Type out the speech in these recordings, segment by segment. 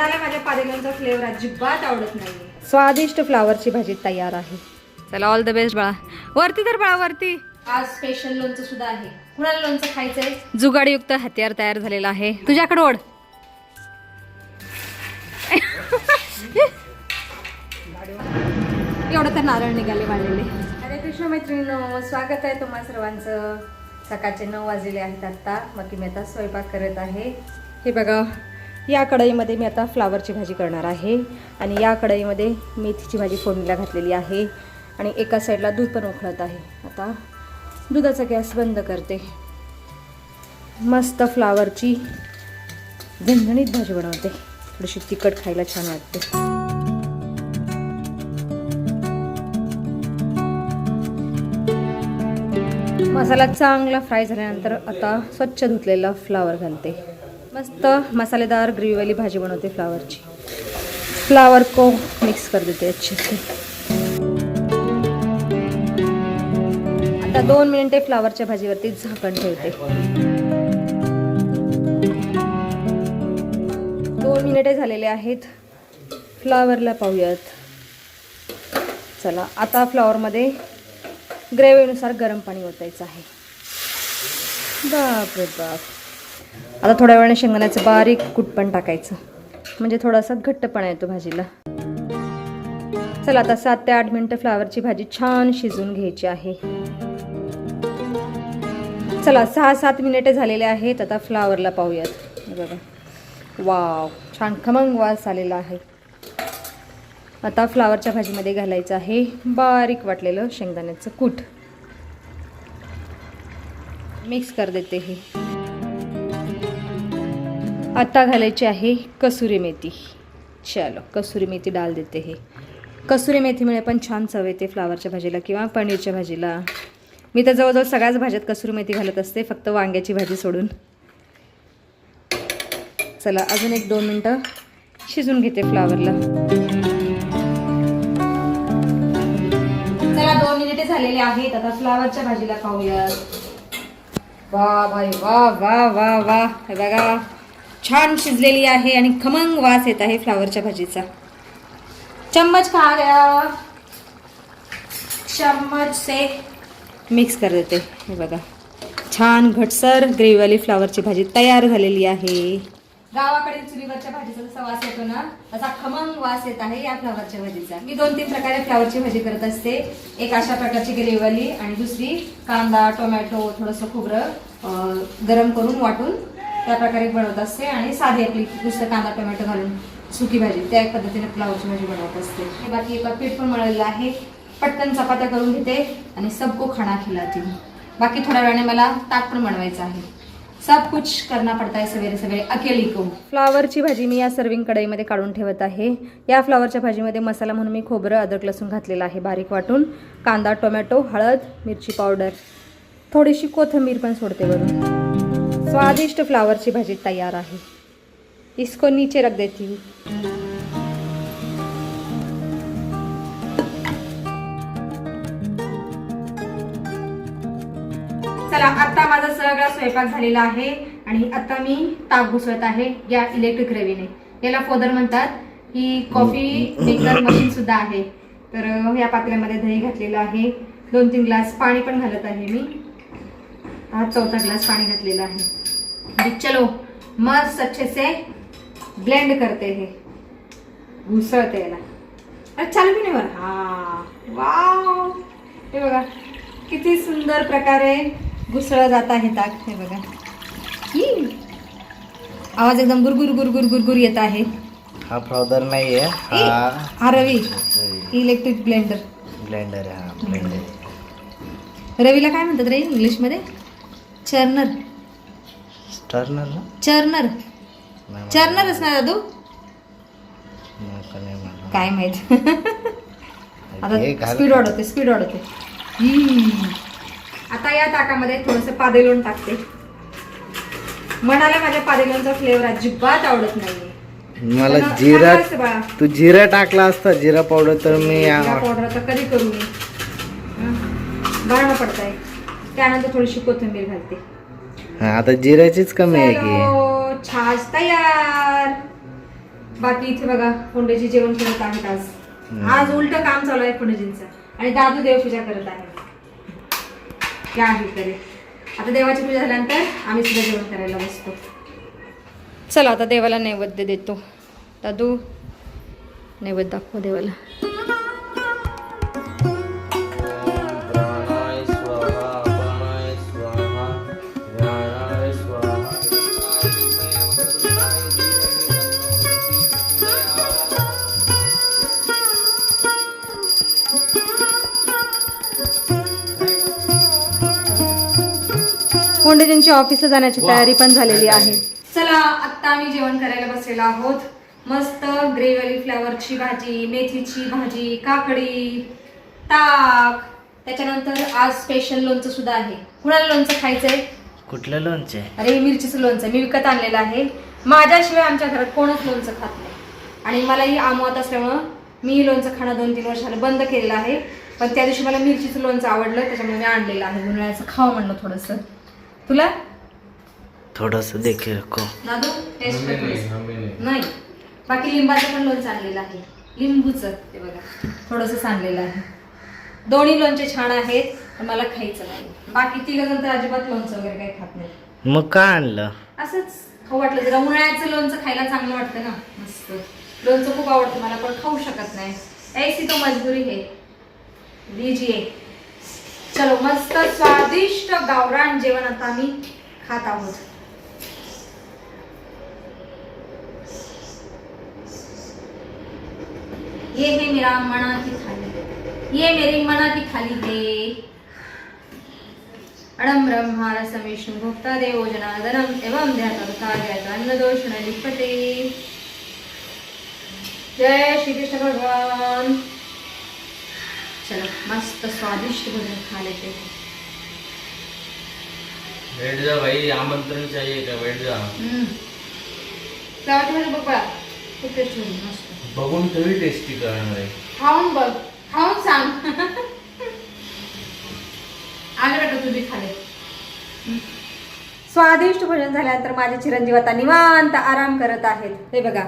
मनाला माझ्या पादेलोंचा फ्लेवर अजिबात आवडत नाही. स्वादिष्ट फ्लावरची भाजी तयार आहे. चला ऑल द बेस्ट बाळा. वरती तर बाळा वरती. आज स्पेशल लोणचं सुद्धा आहे. कुणाला लोणचं खायचंय? जुगाडयुक्त हत्यार तयार झालेला आहे. तुझ्याकडे ओढ. एवढं तर नारळ निघाले वाढलेले. हरे कृष्ण मैत्रिणींनो, स्वागत आहे तुम्हा सर्वांचं. सकाळचे 9 वाजलेले आहेत आत्ता. मग मी आता स्वयंपाक करत आहे. हे बघा, या कढईमध्ये मी आता फ्लावरची भाजी करणार आहे आणि या कढईमध्ये मेथीची भाजी फोडणीला घातलेली आहे आणि एका साईडला दूध पण उकळत आहे. आता दुधाचा गॅस बंद करते. मस्त फ्लावरची झणझणीत भाजी बनवते. थोडीशी तिखट खायला छान वाटते. मसाला चांगला फ्राय झाल्यानंतर आता स्वच्छ धुतलेला फ्लावर घालते. मस्त मसालेदार ग्रेव्हीवाली भाजी बनवते फ्लावरची. फ्लावर को मिक्स कर देते अच्छे से. आता 2 मिनिटे फ्लावरच्या भाजीवरती झाकण ठेवते. 2 मिनिटे झालेले आहेत. फ्लावरला पाहूयात. चला आता फ्लावरमध्ये ग्रेव्हीनुसार गरम पाणी ओतायचं आहे. बाप रे बाप. आता थोड्या वेळाने शेंगदाण्याचं बारीक कूट पण टाकायचं, म्हणजे थोडासा घट्टपणा येतो भाजीला. चला आता 7 ते 8 मिनिटं फ्लावरची भाजी छान शिजवून घ्यायची आहे. चला 6-7 मिनिटे झालेले आहेत. आता फ्लावरला पाहूयात. बघा, वाव, छान खमंग वास आलेला आहे. आता फ्लावरच्या भाजीमध्ये घालायचं आहे बारीक वाटलेलं शेंगदाण्याचं कूट. मिक्स कर देते हे. आता घालायची आहे कसुरी मेथी. चलो कसुरी मेथी डाल देते हे. कसुरी मेथीमुळे पण छान चव येते फ्लावरच्या भाजीला किंवा पनीरच्या भाजीला. मी तर जवळजवळ सगळ्याच भाज्यात कसुरी मेथी घालत असते, फक्त वांग्याची भाजी सोडून. चला अजून 1-2 मिनटं शिजून घेते फ्लावरला. चला 2 मिनिटे झालेले आहेत. आता फ्लावरच्या भाजीला पाहूयात. वा भाई वा वा वा वा. हे बघा, छान शिजलेली आहे आणि खमंग वास येत आहे फ्लावरच्या भाजीचा. चम्मच खा गया. चम्मच से मिक्स कर देते. हे बघा, छान घटसर ग्रेव्हीवाली फ्लावरची भाजी तयार झालेली आहे. गावाकडे चुलीवरच्या भाजीचा जसा वास येतो ना, तसा खमंग वास येत आहे या फ्लावरच्या भाजीचा. मी 2-3 प्रकारे फ्लावरची भाजी करत असते. एक अशा प्रकारची ग्रेव्हीवाली आणि दुसरी कांदा, टोमॅटो, थोडंसं खोबरं गरम करून वाटून त्या प्रकारे बनवत असते आणि साधी आपली नुसतं कांदा टोमॅटो घालून सुकी भाजी त्या पद्धतीने फ्लावरची भाजी बनवत असते. हे बाकी एका पीठ पण मळलेलं आहे. पटकन चपात्या करून घेते आणि सबको खाना खिलाती. बाकी थोड्या वेळाने मला ताट पण बनवायचं आहे. सब कुछ करना पडता है सवेरे सवेरे अकेली को. फ्लावरची भाजी मी या सर्विंग कढईमध्ये काढून ठेवत आहे. या फ्लावरच्या भाजीमध्ये मसाला म्हणून मी खोबरं, अद्रक, लसूण घातलेला आहे बारीक वाटून. कांदा, टोमॅटो, हळद, मिरची पावडर, थोडीशी कोथिंबीर पण सोडते वरून. स्वादिष्ट फ्लावरची भाजी तयार आहे. इसको नीचे रख देती हूँ. चला आता माझा सगळा स्वयंपाक झालेला आहे आणि आता मी ताक घुसवत आहे या इलेक्ट्रिक रवीने. याला फोदर म्हणतात. ही कॉफी मेकर मशीन सुद्धा आहे. तर या पातेल्यामध्ये दही घातलेलं आहे. 2-3 ग्लास पाणी पण घालत आहे मी. हा 4था ग्लास पाणी घातलेला आहे. आणि चलो मस्त अच्छे से ब्लेंड करते हे. घुसळते याला. अरे चालू की नाही बरं. हा वाव, हे बघा किती सुंदर प्रकारे घुसळलं जात आहे ताक. हे बघा, आवाज एकदम गुरगुर गुरगुर गुरगुर येत आहे. हा फ्लावर नाही आहे, हा रवी इलेक्ट्रिक ब्लेंडर. ब्लेंडर आहे हा ब्लेंडर. रवीला काय म्हणतात रे इंग्लिशमध्ये? चर्नर. टर्नर ना? चर्नर. चर्नरच ना दादू? काय माहित. आता स्पीड वाढवते, स्पीड वाढवते. आता या ताकामध्ये थोडंसं पादेलोण टाकते. मनाला माझ्या पादेलोणचा फ्लेवर अजिबात आवडत नाही. मला जिरा, तू जिरा टाकला असता, जिरा पावडर, तर मी पावडर आता कधी करू मी. बाळणं पडतंय. त्यानंतर थोडीशी कोथिंबीर घालते. आता जिऱ्याचीच कमी आहे की. छाछ तयार. बाकी इथे बघा कोंडेजी जेवण करत आहेत आज उलट काम चालू आहे कोंडेजींचं. आणि दादू देवपूजा करत आहे. काय आहे तरी आता देवाची पूजा झाल्यानंतर आम्ही सुद्धा जेवण करायला बसतो. चला आता देवाला नैवेद्य देतो. दादू नैवेद्य दाखव देवाला. कोंडेजींची ऑफिसला जाण्याची तयारी पण झालेली आहे. चला आता आम्ही जेवण करायला बसलेलो आहोत. मस्त ग्रेव्हीवाली फ्लावरची भाजी, मेथीची भाजी, काकडी, ताक, त्याच्यानंतर आज स्पेशल लोणचं सुद्धा आहे. कुणाला लोणचं खायचंय? कुठलं लोणचं? अरे मिरचीचं लोणचं मी विकत आणलेलं आहे. माझ्याशिवाय आमच्या घरात कोणच लोणचं खात नाही आणि मलाही आमवत असल्यामुळं मी लोणचं खाणं 2-3 वर्षाला बंद केलेलं आहे. पण त्या दिवशी मला मिरचीचं लोणचं आवडलं त्याच्यामुळे मी आणलेलं आहे. उन्हाळ्याचं खावं म्हणलं थोडंसं. तुला थोडस देखील रखो. दादू टेस्ट नाही. बाकी लिंबाचं पण लोणचं आणलेलं आहे. लिंबूचं ते बघा थोडंसं आणलेलं आहे. दोन्ही लोणचे छान आहेत पण मला खायचं नाही. बाकी 3 जण तर अजिबात लोणचं वगैरे काही खात नाही. मग का आणलं? असंच खाऊ वाटलं. जरा उन्हाळ्याचं लोणचं खायला चांगलं वाटतं ना. मस्त लोणचं खूप आवडतं मला पण खाऊ शकत नाही. ऐसी तो मजबुरी है. लीजिए. चलो मस्त स्वादिष्ट गावरान जेवण आता आम्ही खात आहोत. ये है मेरा मना की थाली, ये मेरी मना की थाली है. अडम ब्रह्मा रसम विष्णु भोक्ता देवो जनार्दनम एवं अन्न दोष न लिपते. जय श्री कृष्ण भगवान. चलो मस्त स्वादिष्ट भोजन खा लेते हैं. बैठ जा भाई, आमंत्रण चाहिए का? बैठ जा. गावात बघा खूप टेस्टी होईल. मस्त बघून तरी टेस्टी करणार आहे. खाऊन बघ, खाऊन सांग. आले बेटा तुझी खाले. स्वादिष्ट भोजन झाल्यानंतर माझे चिरंजीव आता निवांत आराम करत आहेत. हे बघा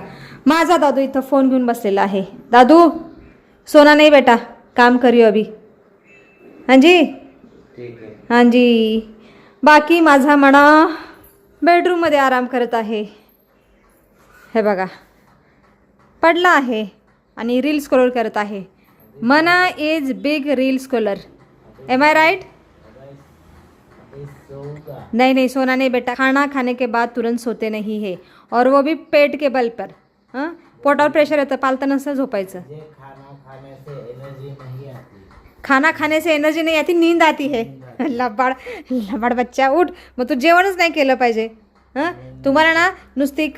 माझा दादू इथं फोन घेऊन बसलेला आहे. दादू सोना नाही बेटा, काम करियो अभी. हाँ जी ठीक आहे. हाँ जी. बाकी माझा मना बेडरूममध्ये आराम करत आहे. हे बघा पडला आहे आणि रील स्क्रोल करत आहे. Mana is big reel scroller. Am I right? नहीं नहीं सोना नहीं बेटा, खाना खाने के बाद तुरंत सोते नहीं है और वो भी पेट के बल पर. हां पोटावर प्रेशर येतं, पालतं नसतं झोपायचं. खाना खाने से एनर्जी नहीं आती, नींद आती है. लबाड लबाड बच्चा उठ. मग तू जेवणच नाही केलं पाहिजे. हां तुम्हाला ना नुसती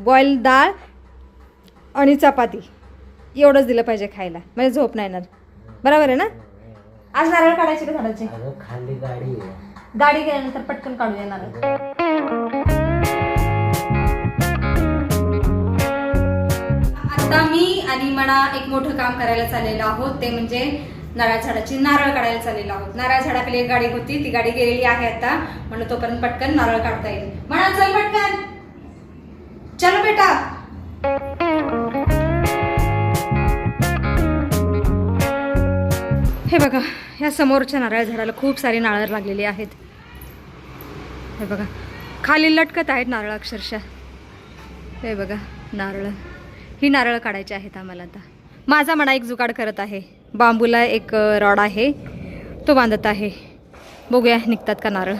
बॉईल डाळ आणि चपाती एवढंच दिलं पाहिजे खायला, म्हणजे झोप नाही येणार. बरोबर आहे ना? आज नारळ काढायचे का झाडाचे? खाली गाडी गाडी गेल्यानंतर पटकन काढू येणार. आता मी आणि मना एक मोठं काम करायला चाललेलो आहोत. ते म्हणजे नारळ झाडाची नारळ काढायला चाललेलो आहोत. नारळ झाडाखाली एक गाडी होती, ती गाडी गेलेली आहे आता. म्हणलं तोपर्यंत पटकन नारळ काढता येईल. म्हणा चल पटकन. चलो बेटा. हे बघा ह्या समोरच्या नारळ झाडाला खूप सारी नारळ लागलेली आहेत. हे बघा खाली लटकत आहेत नारळ अक्षरशः. हे बघा नारळ, ही नारळ काढायची आहेत आम्हाला आता. माझा मना एक जुगाड करत आहे. बांबूला एक रॉड आहे तो बांधत आहे. बघूया निघतात का नारळ.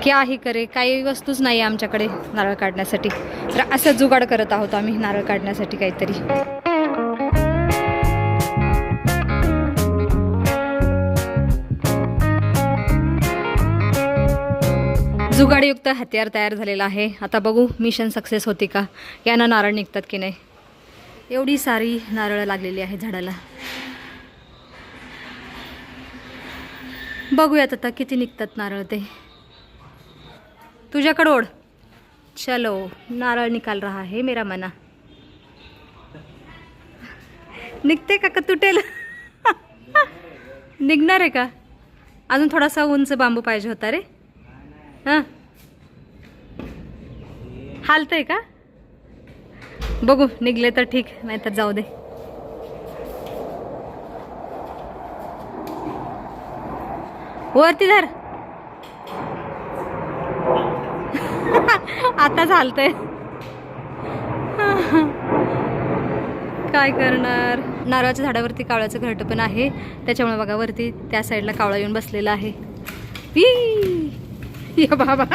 क्या ही करे, काही वस्तूच नाही आमच्याकडे नारळ काढण्यासाठी. तर असं जुगाड करत आहोत आम्ही नारळ काढण्यासाठी काहीतरी. जुगाडयुक्त हत्यार तयार झालेला आहे. आता बघू मिशन सक्सेस होती का, यांना नारळ निघतात की नाही. एवढी सारी नारळ लागलेली आहे झाडाला. बघूयात आता किती निघतात नारळ ते. तुझ्याकडे ओढ. चलो नारळ निकाल रहा है मेरा मना. निघते का तुटेल? निघणार आहे का? अजून थोडासा उंच बांबू पाहिजे होता रे. हां हालतंय का? बघू निघले तर ठीक, नाहीतर जाऊ दे. वरती धर. आता चालतंय. काय करणार. नारळाच्या झाडावरती कावळ्याचं घरटं पण आहे, त्याच्यामुळे बघा वरती त्या साईडला कावळा येऊन बसलेला आहे. ये बाबा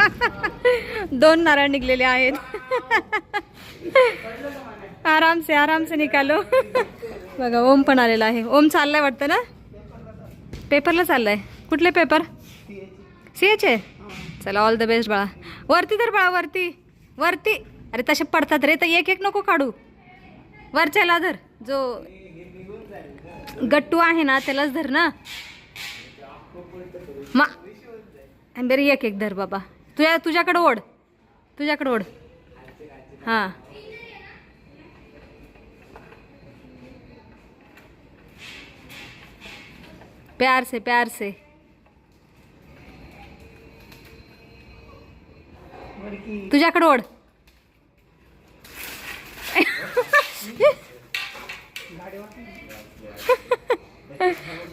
2 नारळ निघलेले आहेत. आराम से निकालो. बघा ओम पण आलेला आहे. ओम चाललाय वाटतं ना, पेपरला चाललाय. कुठले पेपर? सीएचे. चला ऑल द बेस्ट बाळा. वरती धर बाळा, वरती वरती. अरे तसे पडतात रे, तर एक एक नको काढू. वरच्याला धर, जो गट्टू आहे ना त्यालाच धर ना. बरं एक एक धर बाबा. तुझ्याकडे ओढ, तुझ्याकडे ओढ. हां प्यार से प्यार से. तुझ्याकडे ओढ.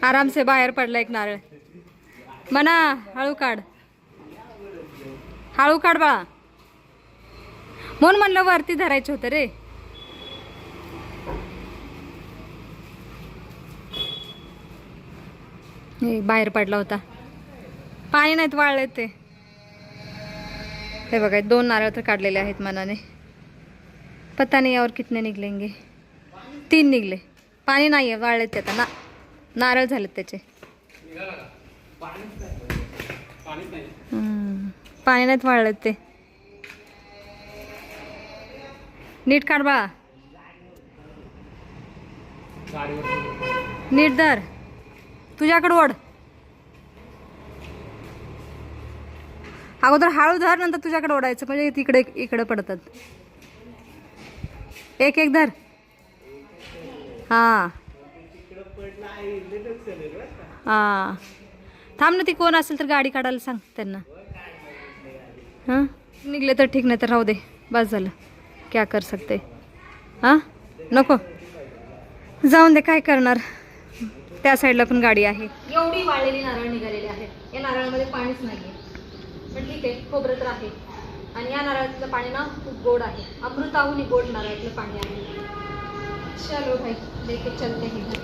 आराम से बाहेर पडला एक नारळ. म्हणा हळू काढ, हळू काढ बाळा. म्हणून म्हणलं वरती धरायचं होतं रे. बाहेर पडला होता. पाणी नाहीत वाळले ते. हे बघा 2 नारळ तर काढलेले आहेत मनाने. पता नाही और कितने निघलेंगे. 3 निघले. पाणी नाही आहे, वाळलेत ते आता. नारळ झालेत त्याचे. पाणी नाहीत वाळलेत ते. नीट काढ बाळा, नीट धर. तुझ्याकडे ओढ. अगोदर हळू धर, नंतर तुझ्याकडे ओढायचं, म्हणजे तिकडे इकडे पडतात. एक एक धर. हां हां थांब ना, ती कोण असेल तर गाडी काढायला सांग त्यांना. हां निघले तर ठीक, नाही तर राहू दे. बस झालं, क्या कर सकते. हां नको जाऊन दे, काय करणार. त्या साईडला पण गाडी आहे. एवढी वाळलेली नारळ निघालेली आहेत. या नारळामध्ये पाणीच नाही आहे, पण ठीक आहे, खोबरं तर आहे. आणि या नारळातलं पाणी ना खूप गोड आहे. अमृताहून गोड नारळातलं पाणी आहे. चलो भाई लेके चलते हे घर.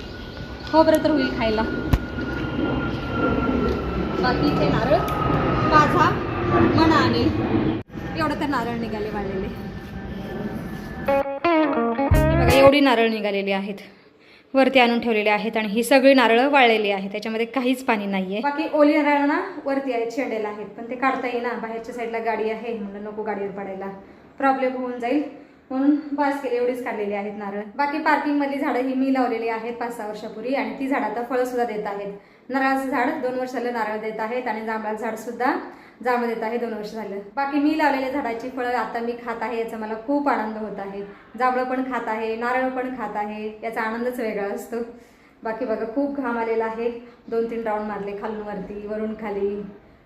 खोबरं तर होईल खायला. बाकीचे नारळ माझा मन आणेल. एवढं तर नारळ निघाले वाळलेले. बघा एवढी नारळ निघालेली आहेत, वरती आणून ठेवलेले आहेत. आणि ही सगळी नारळ वाळलेली आहेत, त्याच्यामध्ये काहीच पाणी नाहीये. बाकी ओली नारळ ना वरती आहेत, शेंडेला आहेत, पण ते काढता येईना. बाहेरच्या साईडला गाडी आहे, म्हणलं नको गाडीवर पडायला, प्रॉब्लेम होऊन जाईल, म्हणून बास केली. एवढीच काढलेली आहेत नारळ. बाकी पार्किंग मधली झाडं ही मी लावलेली आहेत 5-6 वर्षापूर्वी, आणि ती झाडं आता फळं सुद्धा देत आहेत. नारळाचं झाड 2 वर्षाला नारळ देत आहेत, आणि जांभळाचं झाड सुद्धा जांभळं देत आहे 2 वर्ष झालं. बाकी मी लावलेल्या झाडाची फळं आता मी खात आहे, याचा मला खूप आनंद होत आहे. जांभळं पण खात आहे, नारळ पण खात आहे, याचा आनंदच वेगळा असतो. बाकी बघा खूप घाम आलेला आहे. 2-3 राऊंड मारले, खालून वरती वरून खाली,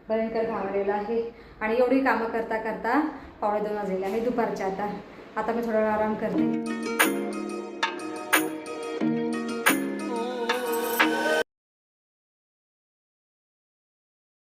भयंकर घाम आलेला आहे. आणि एवढी कामं करता करता 1:15 वाजलेले आहे दुपारच्या. आता मी थोडा वेळ आराम करते.